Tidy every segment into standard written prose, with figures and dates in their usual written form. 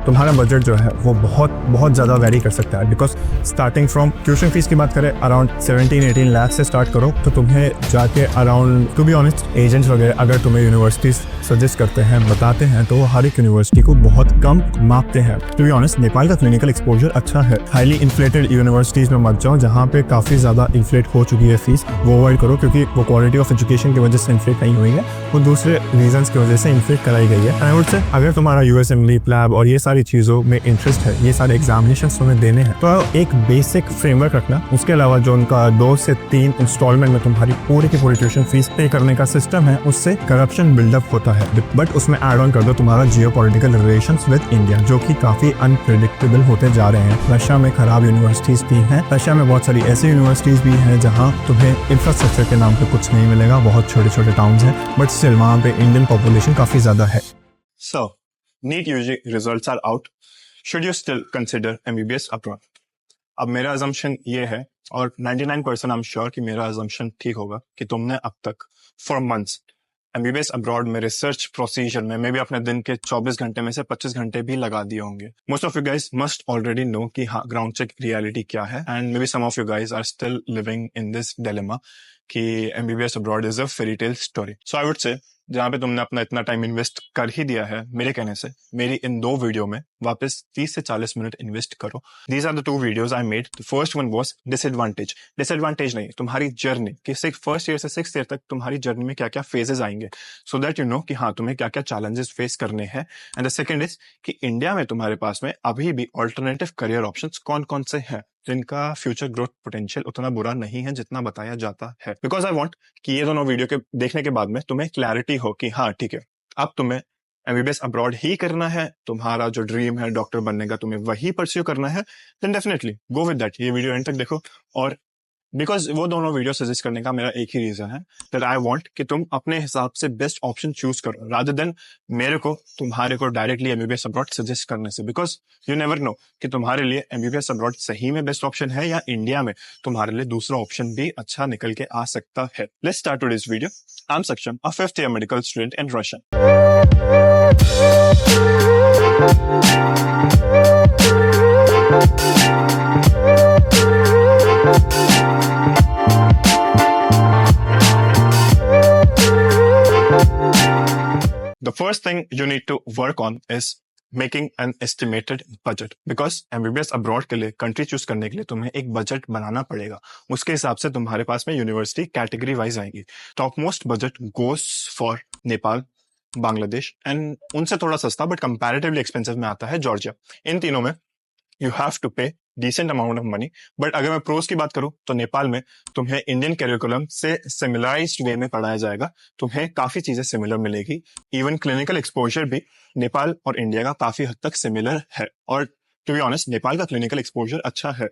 तुम्हारा बजट जो है वो बहुत ज़्यादा वेरी कर सकता है। Because starting from tuition fees की बात करें अराउंड 17-18 लाख से स्टार्ट करो तो तुम्हें जाके around, to be honest, agents वगैरह अगर तुम्हें यूनिवर्सिटीज़ सजेस्ट करते हैं, बताते हैं, तो हर एक यूनिवर्सिटी को बहुत कम मापते हैं। टू बी ऑनेस्ट, नेपाल का क्लिनिकल एक्सपोजर अच्छा है। हाईली इन्फ्लेटेड यूनिवर्सिटीज़ में मत जाओ जहाँ पे काफ़ी ज़्यादा इन्फ्लेट हो चुकी है फीस, वो अवॉइड करो, क्योंकि वो क्वालिटी ऑफ एजुकेशन की वजह से इन्फ्लेट नहीं हुई है, वो दूसरे रीजंस की वजह से इन्फ्लेट कराई गई है। आई वुड से अगर तुम्हारा यूएसएमएलई, प्लैब और ये सारी चीज़ों में इंटरेस्ट है, ये सारे एग्जामिनेशंस तुम्हें देने हैं, तो एक बेसिक फ्रेमवर्क रखना। उसके अलावा जो उनका 2 से 3 इंस्टॉलमेंट में तुम्हारी पूरी की पूरी ट्यूशन फीस पे करने का सिस्टम है, उससे करप्शन बिल्डअप होता है। बट उसमें ऐड ऑन कर दो तुम्हारा जियोपॉलिटिकल रिलेशंस विद इंडिया, जो कि काफी अनप्रेडिक्टेबल होते जा रहे हैं। रशिया में खराब यूनिवर्सिटीज भी हैं, रशिया में बहुत सारी ऐसी यूनिवर्सिटीज भी हैं जहां तुम्हें इंफ्रास्ट्रक्चर के नाम पे कुछ नहीं मिलेगा, बहुत छोटे छोटे टाउन्स हैं, बट स्टिल वहां पे इंडियन पॉपुलेशन काफी ज्यादा है। So, NEET UG results are out. Should you still consider MBBS abroad? अब मेरा assumption ये है, और 99% I'm sure कि मेरा assumption ठीक होगा, कि तुमने अब तक for months MBBS अब्रॉड में रिसर्च प्रोसीजर में मे भी अपने दिन के 24 घंटे में से 25 घंटे भी लगा दिए होंगे। Most of you guys must already know कि हाँ, ग्राउंड चेक रियलिटी क्या है, and maybe some of you guys are still living in this dilemma कि MBBS abroad is a fairy tale story. So I would say, जहाँ पे तुमने अपना इतना टाइम इन्वेस्ट कर ही दिया है, मेरे कहने से इन 2 वीडियो में वापस 30 से 40 मिनट इन्वेस्ट करो। These are the 2 videos I made. The first one was disadvantage नहीं, तुम्हारी जर्नी कि फर्स्ट ईयर से 6th ईयर तक तुम्हारी जर्नी में क्या क्या फेजेस आएंगे, सो दैट यू नो कि हाँ, तुम्हें क्या क्या चैलेंजेस फेस करने हैं। एंड द सेकंड इज कि इंडिया में तुम्हारे पास में अभी भी ऑल्टरनेटिव करियर ऑप्शंस कौन कौन से हैं जिनका फ्यूचर ग्रोथ पोटेंशियल उतना बुरा नहीं है जितना बताया जाता है। बिकॉज आई वांट कि ये दोनों वीडियो के देखने के बाद में तुम्हें क्लैरिटी हो कि हाँ ठीक है, अब तुम्हें MBBS अब्रॉड ही करना है, तुम्हारा जो ड्रीम है डॉक्टर बनने का तुम्हें वही परस्यू करना है, then definitely go with that. ये वीडियो एंड तक देखो, और बिकॉज वो दोनों वीडियो सजेस्ट करने का मेरा एक ही रीजन है, दैट आई वांट कि तुम अपने हिसाब से बेस्ट ऑप्शन चूज करो, रादर देन मेरे को तुम्हारे को डायरेक्टली MBBS अब्रॉड सजेस्ट करने से। बिकॉज यू नेवर नो कि तुम्हारे लिए MBBS अब्रॉड सही में बेस्ट ऑप्शन है या इंडिया में तुम्हारे लिए दूसरा ऑप्शन भी अच्छा निकल के आ सकता है। Let's start today's video. I am Saksham, a 5th year medical student in Russia. The first thing you need to work on is making an estimated budget, because MBBS abroad के लिए country choose करने के लिए तुम्हें एक budget बनाना पड़ेगा। उसके हिसाब से तुम्हारे पास में यूनिवर्सिटी कैटेगरी वाइज आएंगी। Top most budget goes for Nepal, Bangladesh, and उनसे थोड़ा सस्ता बट कंपैरेटिवली एक्सपेंसिव में आता है जॉर्जिया। इन तीनों में you have to pay decent amount of money. But अगर मैं प्रोस की बात करूं तो नेपाल में तुम्हें इंडियन करिकुलम से सिमिलराइज्ड वे में पढ़ाया जाएगा, तुम्हें काफी चीजें सिमिलर मिलेगी। इवन क्लिनिकल एक्सपोजर भी नेपाल और इंडिया का काफी हद तक सिमिलर है, और टू बी ऑनेस्ट नेपाल का क्लिनिकल एक्सपोजर अच्छा है।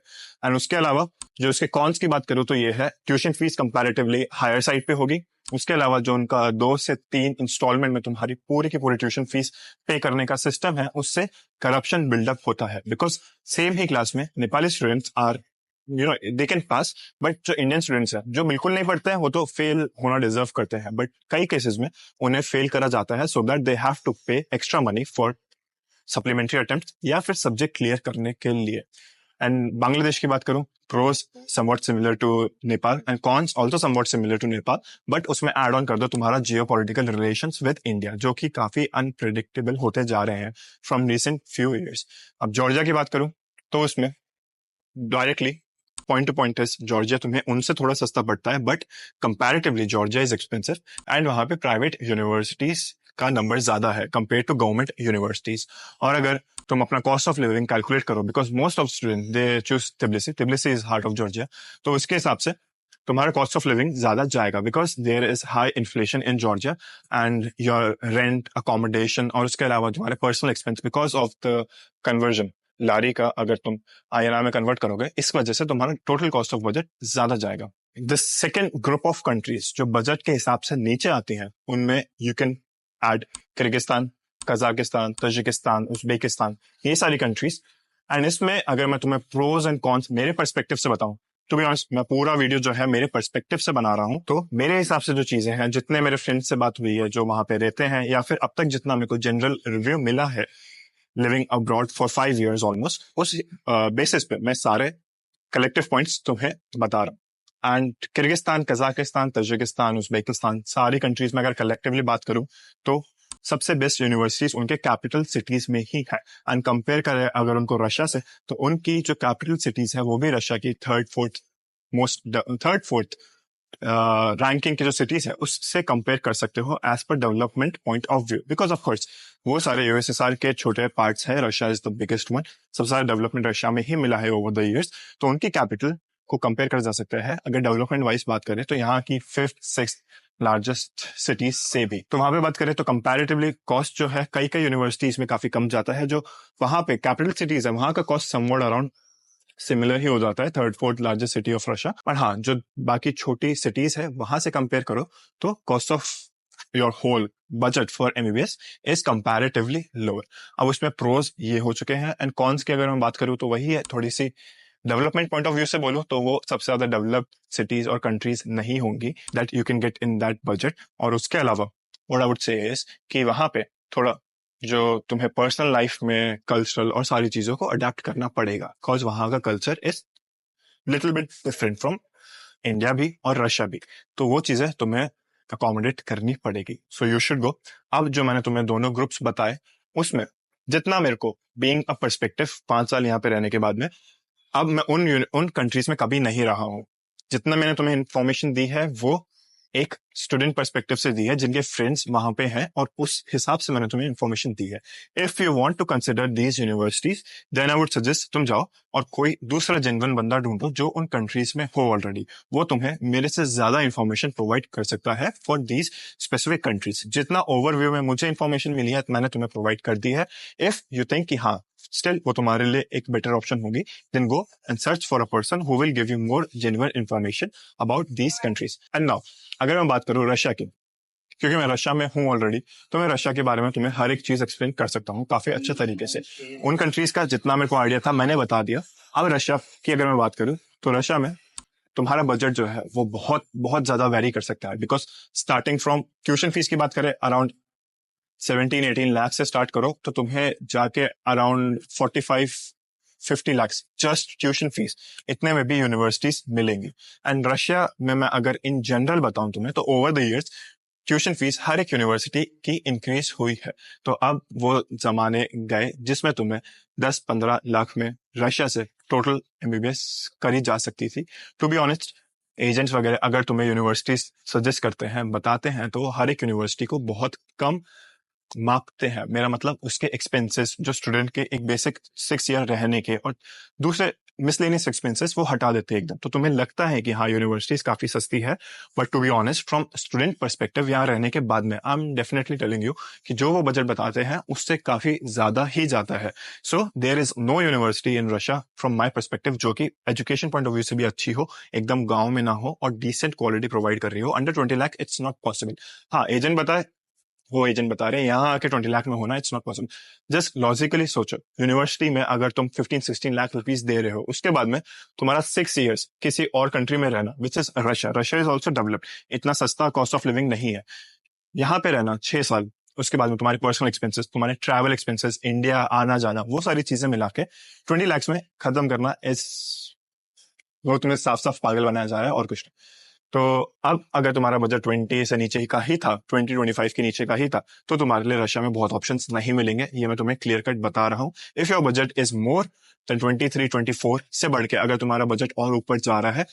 एंड उसके अलावा जो इसके कॉन्स की बात करूं तो ये है, tuition fees comparatively higher side पे होगी। उसके अलावा जो उनका 2 से 3 इंस्टॉलमेंट में तुम्हारी पूरी की पूरी ट्यूशन फीस पे करने का सिस्टम है, उससे करप्शन बिल्डअप होता है। बिकॉज सेम ही क्लास में Nepali students are they can pass, but जो इंडियन स्टूडेंट्स हैं जो बिल्कुल नहीं पढ़ते हैं वो तो फेल होना डिजर्व करते हैं, बट कई केसेस में उन्हें फेल करा जाता है, so that they have to pay extra money for supplementary attempt या फिर सब्जेक्ट क्लियर करने के लिए। एंड बांग्लादेश की बात करूं, pros somewhat similar to Nepal and cons also somewhat similar to Nepal, but उसमें ऐड ऑन कर दो तुम्हारा जियोपॉलिटिकल रिलेशंस विद इंडिया, जो कि काफी अनप्रेडिक्टेबल होते जा रहे हैं फ्रॉम रिसेंट फ्यू इयर्स। अब जॉर्जिया की बात करूं तो उसमें directly point two point is Georgia तुम्हें उनसे थोड़ा सस्ता पड़ता है, but comparatively Georgia is expensive, and वहां पे प्राइवेट यूनिवर्सिटीज का नंबर ज्यादा है कंपेयर टू गवर्नमेंट यूनिवर्सिटीज। और अगर तुम अपना कॉस्ट ऑफ लिविंग कैलकुलेट करो, because most of student they choose Tbilisi is heart of Georgia, तो उसके हिसाब से तुम्हारा कॉस्ट ऑफ लिविंग ज्यादा जाएगा, because there is high inflation in Georgia, and your rent, accommodation, और उसके अलावा तुम्हारे personal expense because of the conversion lari का अगर तुम INR में कन्वर्ट करोगे, इस वजह से तुम्हारा टोटल कॉस्ट ऑफ बजट ज्यादा जाएगा। The second group of countries जो बजट के हिसाब से नीचे आती हैं, उनमें you can add Kyrgyzstan, Kazakhstan, Tajikistan, Uzbekistan, ये सारी कंट्रीज। एंड इसमें अगर मैं तुम्हें प्रोज एंड कॉन्स मेरे पर्सपेक्टिव से बताऊं, टू बी ऑनेस्ट मैं पूरा वीडियो जो है मेरे पर्सपेक्टिव से बना रहा हूं, तो मेरे हिसाब से जो चीजें हैं, जितने मेरे फ्रेंड्स से बात हुई है जो वहां पे रहते हैं, या फिर अब तक जितना मेरे को जनरल रिव्यू मिला है, living abroad for 5 years almost, उस बेसिस पे मैं सारे कलेक्टिव पॉइंट्स तुम्हें बता रहा हूँ। And Kyrgyzstan, Kazakhstan, Tajikistan, Uzbekistan, सारी कंट्रीज में अगर कलेक्टिवली बात करूँ तो सबसे बेस्ट यूनिवर्सिटीज उनके कैपिटल सिटीज में ही है। एंड कंपेयर करें अगर उनको रशिया से, तो उनकी जो कैपिटल सिटीज है वो भी रशिया की थर्ड फोर्थ रैंकिंग की जो सिटीज है उससे कंपेयर कर सकते हो as per development point of view. Because of course वो सारे यूएसएसआर के छोटे पार्ट्स है, Russia is the biggest one, सबसे सारा डेवलपमेंट रशिया में ही मिला है ओवर द ईयर्स। तो उनकी कैपिटल को कंपेयर कर जा सकता है। अगर डेवलपमेंट वाइज बात करें तो यहाँ की 5th 6th लार्जेस्ट सिटीज से भी, तो वहां पे बात करें तो कंपैरेटिवली कॉस्ट जो है कई यूनिवर्सिटीज में काफी कम जाता है। जो वहां पे कैपिटल सिटीज है वहां का कॉस्ट समवॉट अराउंड सिमिलर ही हो जाता है, 3rd 4th largest city of Russia. पर हाँ, जो बाकी छोटी सिटीज है वहां से कंपेयर करो तो cost of your whole budget for MBBS is comparatively lower. अब उसमें प्रोज ये हो चुके हैं, एंड कॉन्स की अगर मैं बात करूँ तो वही है, थोड़ी सी डेवलपमेंट पॉइंट ऑफ व्यू से बोलो तो वो सबसे ज्यादा डेवलप्ड सिटीज और कंट्रीज नहीं होंगी that you can get in that budget. और उसके अलावा व्हाट आई वुड से इज कि वहां पे थोड़ा जो तुम्हें पर्सनल लाइफ में कल्चरल और सारी चीजों को अडेप्ट करना पड़ेगा, बिकॉज वहां का culture is little bit different from India भी और रशिया भी। तो वो चीजें तुम्हें अकोमोडेट करनी पड़ेगी। So you should go. अब जो मैंने तुम्हें दोनों ग्रुप्स बताए उसमें जितना मेरे को बीइंग अ पर्सपेक्टिव 5 साल यहाँ पे रहने के बाद में, अब मैं उन कंट्रीज में कभी नहीं रहा हूँ, जितना मैंने तुम्हें इन्फॉर्मेशन दी है वो एक स्टूडेंट पर्सपेक्टिव से दी है जिनके फ्रेंड्स वहां पे हैं, और उस हिसाब से मैंने तुम्हें इन्फॉर्मेशन दी है। If you want to consider these universities then I would suggest तुम जाओ और कोई दूसरा जेन्युइन बंदा ढूंढो जो उन कंट्रीज में हो ऑलरेडी, वो तुम्हें मेरे से ज्यादा इन्फॉर्मेशन प्रोवाइड कर सकता है फॉर दीज स्पेसिफिक कंट्रीज। जितना ओवरव्यू में मुझे इन्फॉर्मेशन मिली है मैंने तुम्हें प्रोवाइड कर दी है। इफ यू थिंक कि हाँ स्टिल वो तुम्हारे लिए एक बेटर ऑप्शन होगी, then go and search for a person who will give you more genuine information about these countries. And now अगर मैं बात करूँ रशिया की, क्योंकि मैं रशिया में हूँ ऑलरेडी, तो मैं रशिया के बारे में तुम्हें हर एक चीज एक्सप्लेन कर सकता हूँ काफी अच्छे तरीके से। उन कंट्रीज का जितना मेरे को आइडिया था मैंने बता दिया। अब रशिया की अगर मैं बात करूँ तो रशिया में तुम्हारा बजट जो है वो बहुत बहुत ज्यादा वेरी कर सकता है। Because starting from tuition fees की बात करें अराउंड 17-18 लाख से स्टार्ट करो तो तुम्हें जाके around 45-50 lakh just tuition fees, इतने में भी यूनिवर्सिटीज मिलेंगी। एंड रशिया में मैं अगर इन जनरल बताऊं तुम्हें तो over the years tuition fees हर एक यूनिवर्सिटी की इंक्रीज हुई है। तो अब वो जमाने गए जिसमें तुम्हें 10-15 लाख में रशिया से टोटल एमबीबीएस करी जा सकती थी। टू बी ऑनेस्ट, एजेंट्स वगैरह अगर तुम्हें यूनिवर्सिटीज सजेस्ट करते हैं, बताते हैं, तो हर एक यूनिवर्सिटी को बहुत कम मापते हैं। मेरा मतलब उसके एक्सपेंसेस जो स्टूडेंट के एक बेसिक 6 ईयर रहने के और दूसरे मिसलेनियस एक्सपेंसेस वो हटा देते हैं एकदम। तो तुम्हें लगता है कि हाँ यूनिवर्सिटीज काफी सस्ती है, but to be honest from student perspective यहाँ रहने के बाद में I am definitely telling you कि जो वो बजट बताते हैं उससे काफी ज्यादा ही जाता है। So there is no university in Russia from my perspective जो कि एजुकेशन पॉइंट ऑफ व्यू से भी अच्छी हो, एकदम गाँव में ना हो और डिसेंट क्वालिटी प्रोवाइड कर रही हो। Under 20 lakh it's not possible. हाँ एजेंट बताए, वो एजेंट बता रहे हैं यहाँ आके 20 लाख में होना, it's not possible. Just logically सोचो, यूनिवर्सिटी में अगर तुम 15-16 लाख रुपीस दे रहे हो, उसके बाद में तुम्हारा 6 इयर्स किसी और कंट्री में रहना which is Russia, Russia is also developed, इतना सस्ता कॉस्ट ऑफ लिविंग नहीं है। यहाँ पे रहना 6 साल, उसके बाद में तुम्हारे पर्सनल एक्सपेंसेस, तुम्हारे ट्रैवल एक्सपेंसेस, इंडिया आना जाना, वो सारी चीजें मिला के 20 लाख में खत्म करना इज, वो तुम्हें साफ साफ पागल बनाया जा रहा है और कुछ नहीं। तो अब अगर तुम्हारा बजट 20 से नीचे का ही था, 20-25 के नीचे का ही था, तो तुम्हारे लिए रशिया में बहुत ऑप्शंस नहीं मिलेंगे, ये मैं तुम्हें क्लियर कट बता रहा हूँ। If your budget is more than 23-24 से बढ़ के अगर तुम्हारा बजट और ऊपर जा रहा है,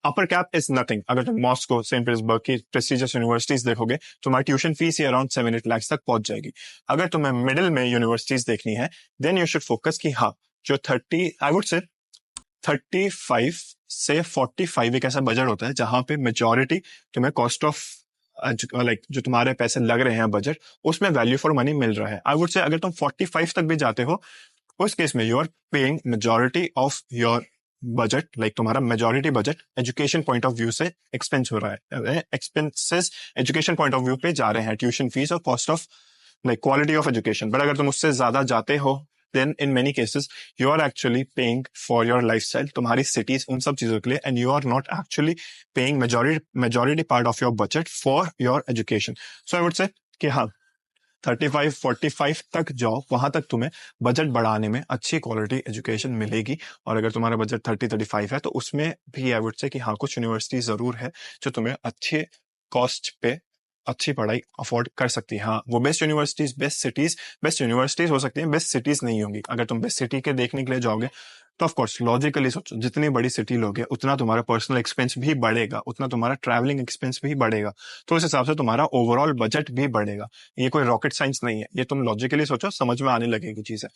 अपर कैप इज नथिंग। अगर तुम मॉस्को, सेंट पीटर्सबर्ग की प्रेस्टिजियस यूनिवर्सिटीज देखोगे, तुम्हारी ट्यूशन फीस ही अराउंड 7-8 लाख तक पहुंच जाएगी। अगर तुम्हें मिडिल में यूनिवर्सिटीज देखनी है, देन यू शुड फोकस कि हाँ जो 30, आई वुड से 35 से 45 एक ऐसा बजट होता है जहां पे मेजॉरिटी तुम्हें कॉस्ट ऑफ लाइक जो तुम्हारे पैसे लग रहे हैं बजट, उसमें वैल्यू फॉर मनी मिल रहा है। आई वुड से अगर तुम 45 तक भी जाते हो, उस केस में you are paying majority of your budget, like तुम्हारा majority budget education point of view से एक्सपेंस हो रहा है, expenses education point of view पे जा रहे हैं, ट्यूशन फीस और cost of like quality of education. But अगर तुम उससे ज्यादा जाते हो, then in many cases you are actually paying for your lifestyle, तुम्हारी cities उन सब चीजों के लिए, and you are not actually paying majority part of your budget for your education. So I would say कि हाँ 35-45 तक जाओ, वहां तक तुम्हें बजट बढ़ाने में अच्छी क्वालिटी एजुकेशन मिलेगी। और अगर तुम्हारा बजट 30-35 है तो उसमें भी आई वुड से कि हाँ, कुछ यूनिवर्सिटी जरूर है जो तुम्हें अच्छे कॉस्ट पे अच्छी पढ़ाई अफोर्ड कर सकती है। हाँ, वो बेस्ट यूनिवर्सिटीज, बेस्ट यूनिवर्सिटीज हो सकती हैं, बेस्ट सिटीज नहीं होंगी। अगर तुम बेस्ट सिटी के देखने के लिए जाओगे तो ऑफ कोर्स लॉजिकली सोचो, जितनी बड़ी सिटी लोगे उतना तुम्हारा पर्सनल एक्सपेंस भी बढ़ेगा, उतना तुम्हारा ट्रैवलिंग एक्सपेंस भी बढ़ेगा, तो उस हिसाब से तुम्हारा ओवरऑल बजट भी बढ़ेगा। ये कोई रॉकेट साइंस नहीं है, ये तुम लॉजिकली सोचो, समझ में आने लगेगी चीजें।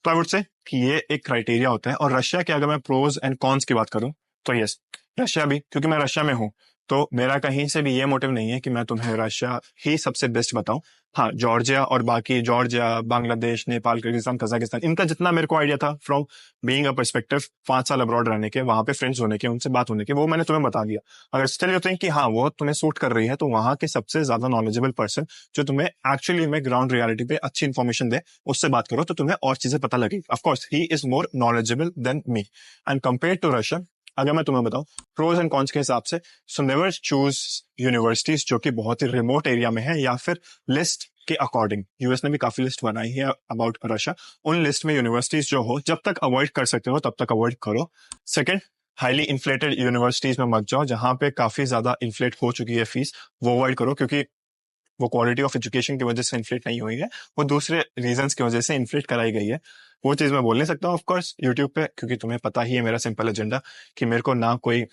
तो आई वुड से कि ये एक क्राइटेरिया होता है। और रशिया के अगर मैं प्रोज एंड कॉन्स की बात करूं तो यस, रशिया भी, क्योंकि मैं रशिया में हूं, तो मेरा कहीं से भी ये मोटिव नहीं है कि मैं तुम्हें रशिया ही सबसे बेस्ट बताऊं। हाँ, जॉर्जिया और बाकी Georgia, Bangladesh, Nepal, Kyrgyzstan, Kazakhstan, इनका जितना मेरे को आइडिया था फ्रॉम बीइंग अ पर्सपेक्टिव 5 साल अब्रॉड रहने के, वहां पे फ्रेंड्स होने के, उनसे बात होने के, वो मैंने तुम्हें बता दिया। अगर स्टिल यू थिंक कि हाँ वो तुम्हें सूट कर रही है, तो वहां के सबसे ज्यादा नॉलेजेबल पर्सन जो तुम्हें एक्चुअली में ग्राउंड रियलिटी पे अच्छी इन्फॉर्मेशन दे, उससे बात करो तो तुम्हें और चीजें पता लगेगी। Of course he is more knowledgeable than me. And compare to Russia, अगर मैं तुम्हें बताऊं प्रोज एंड कॉन्स के हिसाब से, सो नेवर चूज यूनिवर्सिटीज जो कि बहुत ही रिमोट एरिया में है, या फिर लिस्ट के अकॉर्डिंग। यूएस ने भी काफी लिस्ट बनाई है अबाउट रशिया, उन लिस्ट में यूनिवर्सिटीज जो हो, जब तक अवॉइड कर सकते हो तब तक अवॉइड करो। सेकंड, हाईली इन्फ्लेटेड यूनिवर्सिटीज में मत जाओ, जहां पे काफी ज्यादा इन्फ्लेट हो चुकी है फीस, वो अवॉइड करो, क्योंकि वो क्वालिटी ऑफ एजुकेशन की वजह से इन्फ्लेट नहीं हुई है, वो दूसरे रीजंस की वजह से इन्फ्लेट कराई गई है। वो चीज मैं बोल नहीं सकता ऑफकोर्स यूट्यूब पे, क्योंकि तुम्हें पता ही है मेरा सिंपल एजेंडा कि मेरे को ना कोई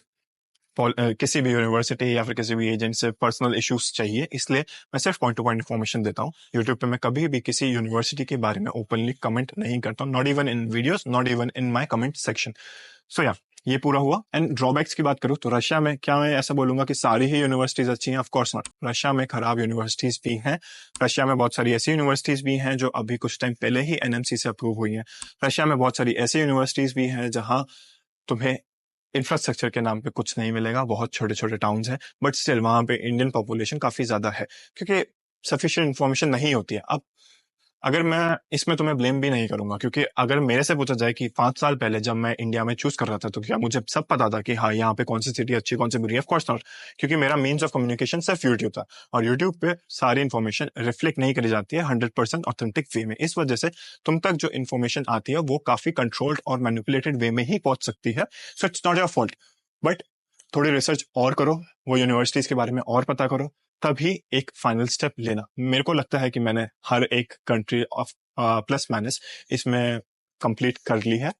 किसी भी यूनिवर्सिटी या फिर किसी भी एजेंट से पर्सनल इश्यूज चाहिए, इसलिए मैं सिर्फ पॉइंट टू पॉइंट इन्फॉर्मेशन देता हूँ। यूट्यूब पे मैं कभी भी किसी यूनिवर्सिटी के बारे में ओपनली कमेंट नहीं करता हूँ, not even in videos, not even in my comment section. So yeah, ये पूरा हुआ। एंड ड्रॉबैक्स की बात करूँ तो रशिया में क्या मैं ऐसा बोलूंगा कि सारी ही यूनिवर्सिटीज अच्छी हैं? Of course not. रशिया में खराब यूनिवर्सिटीज भी हैं। रशिया में बहुत सारी ऐसी यूनिवर्सिटीज भी हैं जो अभी कुछ टाइम पहले ही एनएमसी से अप्रूव हुई हैं। रशिया में बहुत सारी ऐसी यूनिवर्सिटीज भी हैं जहां तुम्हें इंफ्रास्ट्रक्चर के नाम पे कुछ नहीं मिलेगा, बहुत छोटे छोटे टाउन्स हैं, बट स्टिल वहां पे इंडियन पॉपुलेशन काफी ज्यादा है, क्योंकि सफिशिएंट इन्फॉर्मेशन नहीं होती है। अब अगर मैं इसमें तुम्हें ब्लेम भी नहीं करूंगा, क्योंकि अगर मेरे से पूछा जाए कि 5 साल पहले जब मैं इंडिया में चूज कर रहा था, तो क्या मुझे सब पता था कि हाँ यहाँ पे कौन सी सिटी अच्छी कौन सी बुरी है? ऑफ कोर्स नॉट, क्योंकि मेरा मीन्स ऑफ कम्युनिकेशन सिर्फ यूट्यूब था, और यूट्यूब पे सारी इन्फॉर्मेशन रिफ्लेक्ट नहीं करी जाती है 100% ऑथेंटिक वे में। इस वजह से तुम तक जो इन्फॉर्मेशन आती है वो काफी कंट्रोल्ड और मैनिपुलेटेड वे में ही पहुंच सकती है। So it's not your fault, but थोड़ी रिसर्च और करो, वो यूनिवर्सिटीज के बारे में और पता करो, तभी एक फाइनल स्टेप लेना। मेरे को लगता है कि मैंने हर एक कंट्री ऑफ प्लस माइनस इसमें कंप्लीट कर ली है।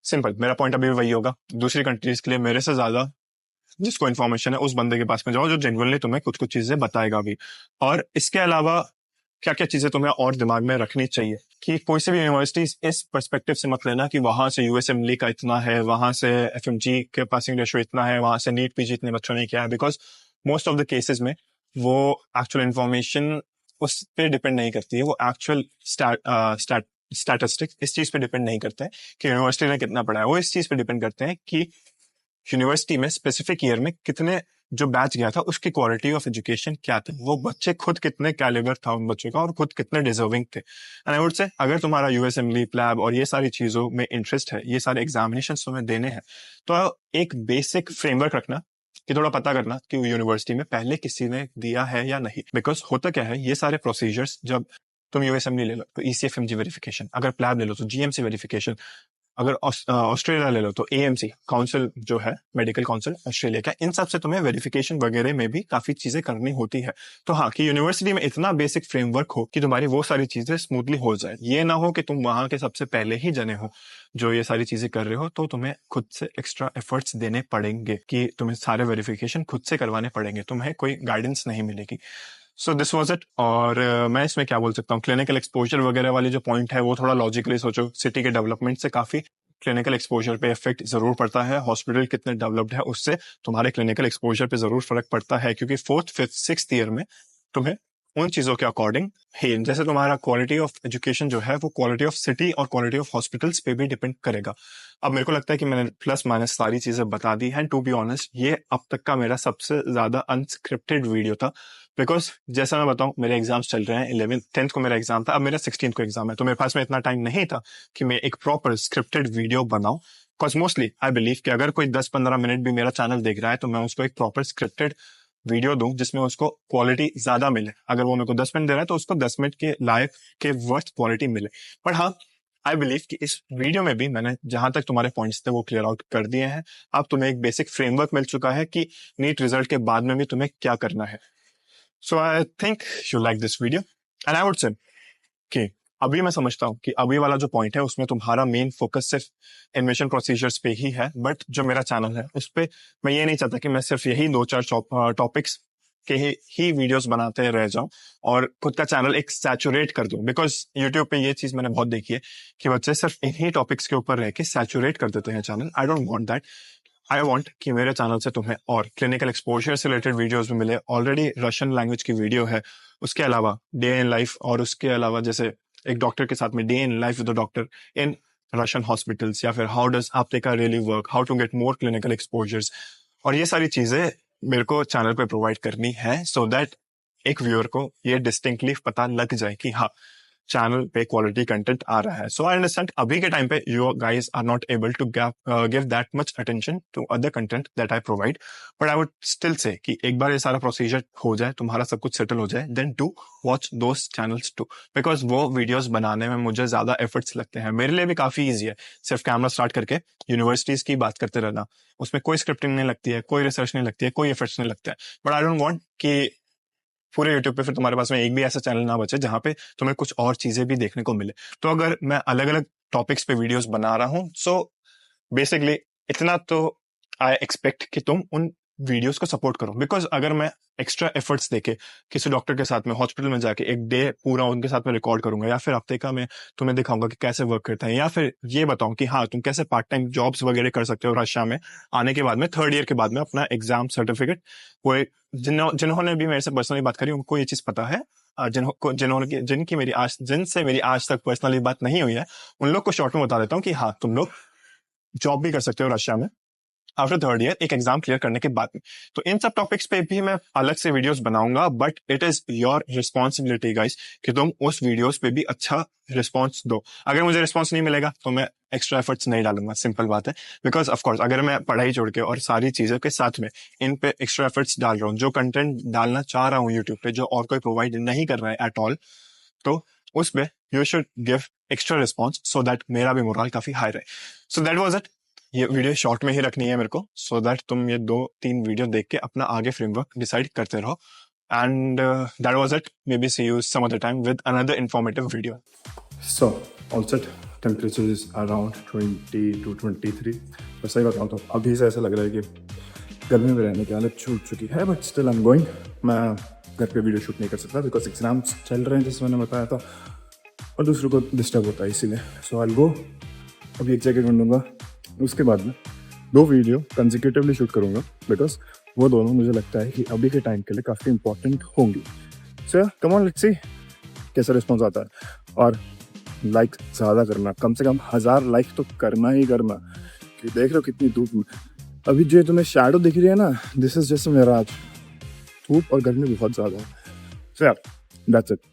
सिंपल, मेरा पॉइंट अभी भी वही होगा। दूसरी कंट्रीज के लिए मेरे से ज्यादा जिसको इन्फॉर्मेशन है उस बंदे के पास में जाओ जो जेन्युइनली तुम्हें कुछ कुछ चीजें बताएगा भी। और इसके अलावा क्या क्या चीजें तुम्हें और दिमाग में रखनी चाहिए कि कोई से भी यूनिवर्सिटी इस पर्सपेक्टिव से मत लेना कि वहां से यूएसएमएलई का इतना है, वहां से एफएमजी के पासिंग रेशियो इतना है, वहां से नीट पीजी इतने बच्चों ने किया है, because most of the cases में वो एक्चुअल इन्फॉर्मेशन उस पर डिपेंड नहीं करती है। वो एक्चुअल स्टैटिस्टिक्स इस चीज पे डिपेंड नहीं करते हैं कि यूनिवर्सिटी ने कितना पढ़ा है, वो इस चीज पे डिपेंड करते हैं कि यूनिवर्सिटी में स्पेसिफिक ईयर में कितने जो बैच गया था उसकी क्वालिटी ऑफ एजुकेशन क्या थी, वो बच्चे खुद कितने कैलिबर था उन बच्चों का, और खुद कितने डिजर्विंग थे। एंड आई वुड से अगर तुम्हारा यूएसएमएलई, प्लैब और ये सारी चीजों में इंटरेस्ट है, ये सारे एग्जामिनेशन तुम्हें देने हैं, तो एक बेसिक फ्रेमवर्क रखना कि थोड़ा पता करना कि यूनिवर्सिटी में पहले किसी ने दिया है या नहीं। बिकॉज होता क्या है, ये सारे प्रोसीजर्स, जब तुम यूएसएमएलई ले लो तो ईसीएफएमजी वेरिफिकेशन, अगर प्लैब ले लो तो जीएमसी वेरिफिकेशन, अगर ऑस्ट्रेलिया ले लो तो एएमसी काउंसिल जो है मेडिकल काउंसिल ऑस्ट्रेलिया का, इन सब से तुम्हें वेरिफिकेशन वगैरह में भी काफी चीजें करनी होती है। तो हाँ, कि यूनिवर्सिटी में इतना बेसिक फ्रेमवर्क हो कि तुम्हारी वो सारी चीजें स्मूथली हो जाए। ये ना हो कि तुम वहां के सबसे पहले ही जने हो जो ये सारी चीजें कर रहे हो, तो तुम्हें खुद से एक्स्ट्रा एफर्ट्स देने पड़ेंगे कि तुम्हें सारे वेरिफिकेशन खुद से करवाने पड़ेंगे, तुम्हें कोई गाइडेंस नहीं मिलेगी। So this was it. और मैं इसमें क्या बोल सकता हूँ, क्लिनिकल एक्सपोजर वगैरह वाली जो पॉइंट है वो थोड़ा लॉजिकली सोचो। सिटी के डेवलपमेंट से काफी क्लिनिकल एक्सपोजर पे इफेक्ट जरूर पड़ता है। हॉस्पिटल कितने डेवलप्ड है उससे तुम्हारे क्लिनिकल एक्सपोजर पे जरूर फर्क पड़ता है, क्योंकि 4th, 5th, 6th ईयर में तुम्हें उन चीजों के अकॉर्डिंग है, जैसे तुम्हारा क्वालिटी ऑफ एजुकेशन जो है वो क्वालिटी ऑफ सिटी और क्वालिटी ऑफ हॉस्पिटल्स पे भी डिपेंड करेगा। अब मेरे को लगता है कि मैंने प्लस माइनस सारी चीजें बता दी हैं। टू बी ऑनेस्ट, ये अब तक का मेरा सबसे ज्यादा अनस्क्रिप्टेड वीडियो था, बिकॉज जैसा मैं बताऊं मेरे एग्जाम्स चल रहे हैं। 11th 10th को मेरा एग्जाम था, अब मेरा 16th को एग्जाम है, तो मेरे पास में इतना टाइम नहीं था कि मैं एक प्रॉपर स्क्रिप्टेड वीडियो बनाऊं। बिकॉज मोस्टली आई बिलीव कि अगर कोई 10-15 मिनट भी मेरा चैनल देख रहा है तो मैं उसको एक प्रॉपर स्क्रिप्टेड वीडियो दूं जिसमें उसको क्वालिटी ज्यादा मिले। अगर वो मेरे को 10 मिनट दे रहा है तो उसको 10 मिनट के लायक के वर्थ क्वालिटी मिले। पर हाँ, आई बिलीव कि इस वीडियो में भी मैंने जहां तक तुम्हारे पॉइंट्स थे वो क्लियर आउट कर दिए हैं। अब तुम्हें एक बेसिक फ्रेमवर्क मिल चुका है कि नीट रिजल्ट के बाद में भी तुम्हें क्या करना है। So I think you like this video and I would say कि अभी मैं समझता हूँ कि अभी वाला जो पॉइंट है उसमें तुम्हारा मेन फोकस सिर्फ एडमिशन प्रोसीजर्स पे ही है। बट जो मेरा चैनल है उस पे मैं ये नहीं चाहता कि मैं सिर्फ यही 2-4 टॉपिक्स के ही वीडियोस बनाते रह जाऊं और खुद का चैनल एक सैचुरेट कर दूं। बिकॉज यूट्यूब पे ये चीज मैंने बहुत देखी है कि बच्चे सिर्फ इन्हीं टॉपिक्स के ऊपर रह के सैचुरेट कर देते हैं channel. I don't want that. I want कि मेरे चैनल से तुम्हें और क्लिनिकल एक्सपोजर से रिलेटेड वीडियोस भी मिले। ऑलरेडी रशियन लैंग्वेज की वीडियो है, उसके अलावा डे इन लाइफ, और उसके अलावा जैसे एक डॉक्टर के साथ में day in life with the doctor in Russian hospitals, या फिर how does apteka really work, how to get more clinical exposures, और ये सारी चीजें मेरे को चैनल पे प्रोवाइड करनी है सो दैट एक व्यूअर को ये डिस्टिंक्टली पता लग जाए कि हाँ, चैनल पे क्वालिटी कंटेंट आ रहा है। सो आई अंडरस्टैंड अभी के टाइम पे you guys are not able to give that much attention to other content that I provide, but I would still say कि एक बार ये सारा प्रोसीजर हो जाए, तुम्हारा सब कुछ सेटल हो जाए, then do watch those channels too. Because वो वीडियोस बनाने में मुझे ज्यादा एफर्ट्स लगते हैं। मेरे लिए भी काफी ईजी है सिर्फ कैमरा स्टार्ट करके यूनिवर्सिटीज की बात करते रहना। उसमें कोई स्क्रिप्टिंग नहीं लगती है, कोई रिसर्च नहीं लगती है, कोई एफर्ट्स नहीं लगता है। बट आई डोंट वांट कि पूरे यूट्यूब पे फिर तुम्हारे पास में एक भी ऐसा चैनल ना बचे जहां पे तुम्हें कुछ और चीजें भी देखने को मिले। तो अगर मैं अलग अलग टॉपिक्स पे वीडियोस बना रहा हूँ, सो बेसिकली इतना तो आई एक्सपेक्ट कि तुम उन वीडियोस को सपोर्ट करो। बिकॉज अगर मैं एक्स्ट्रा एफर्ट्स देके किसी डॉक्टर के साथ में हॉस्पिटल में जाके एक डे पूरा उनके साथ में रिकॉर्ड करूंगा, या फिर हफ्ते का मैं तुम्हें दिखाऊंगा कि कैसे वर्क करता है, या फिर ये बताऊं कि हाँ तुम कैसे पार्ट टाइम जॉब्स वगैरह कर सकते हो रशिया में आने के बाद में, 3rd ईयर के बाद में अपना एग्जाम सर्टिफिकेट। वो जिन्होंने भी मेरे से पर्सनली बात करी उनको ये चीज पता है। जिनसे मेरी आज तक पर्सनली बात नहीं हुई है, उन लोग को शॉर्ट में बता देता हूँ कि हाँ तुम लोग जॉब भी कर सकते हो रशिया में आफ्टर 3rd ईयर, एक एग्जाम क्लियर करने के बाद में। तो इन सब टॉपिक्स पे भी मैं अलग से वीडियोस बनाऊंगा, but it is your responsibility guys कि तुम उस वीडियोस पे भी अच्छा रिस्पॉन्स दो। अगर मुझे रिस्पॉन्स नहीं मिलेगा तो मैं एक्स्ट्रा एफर्ट्स नहीं डालूंगा, सिंपल बात है। बिकॉज ऑफकोर्स अगर मैं पढ़ाई छोड़ के और सारी चीजों के साथ में इन पे एक्स्ट्रा एफर्ट्स डाल रहा हूँ, जो कंटेंट डालना चाह रहा हूँ यूट्यूब पे जो और कोई प्रोवाइड नहीं कर रहा है एट ऑल, तो उस पे you should give extra response so that मेरा भी मोरल काफी हाई रहे। So that was it. ये वीडियो शॉर्ट में ही रखनी है मेरे को, सो दैट तुम ये 2-3 वीडियो देख के अपना आगे फ्रेमवर्क डिसाइड करते रहो। And that was it. Maybe see you some other time with another informative video. So all set. Temperature is around 20 to 23। पर सही बताऊँ तो अभी से ऐसा लग रहा है कि गर्मी में रहने की हालत छूट चुकी है, but still I am going. मैं घर पे वीडियो शूट नहीं कर सकता बिकॉज एग्जाम्स चल रहे हैं जैसे मैंने बताया था, और दूसरों को डिस्टर्ब होता है इसीलिए। सो आई विल गो। अभी एक जगह ढूंढूंगा, उसके बाद में 2 वीडियो कंसेक्यूटिवली शूट करूंगा बिकॉज वो दोनों मुझे लगता है कि अभी के टाइम के लिए काफ़ी इंपॉर्टेंट होंगी। सो कम ऑन, लेट्स सी कैसा रिस्पॉन्स आता है। और लाइक ज़्यादा करना, कम से कम 1000 लाइक तो करना ही करना। कि देख रहे हो कितनी धूप में अभी जो तुम्हें शैडो दिख रही है ना, दिस इज जस्ट मेरा आज धूप और गर्मी बहुत ज़्यादा है। सो यार दैट्स इट।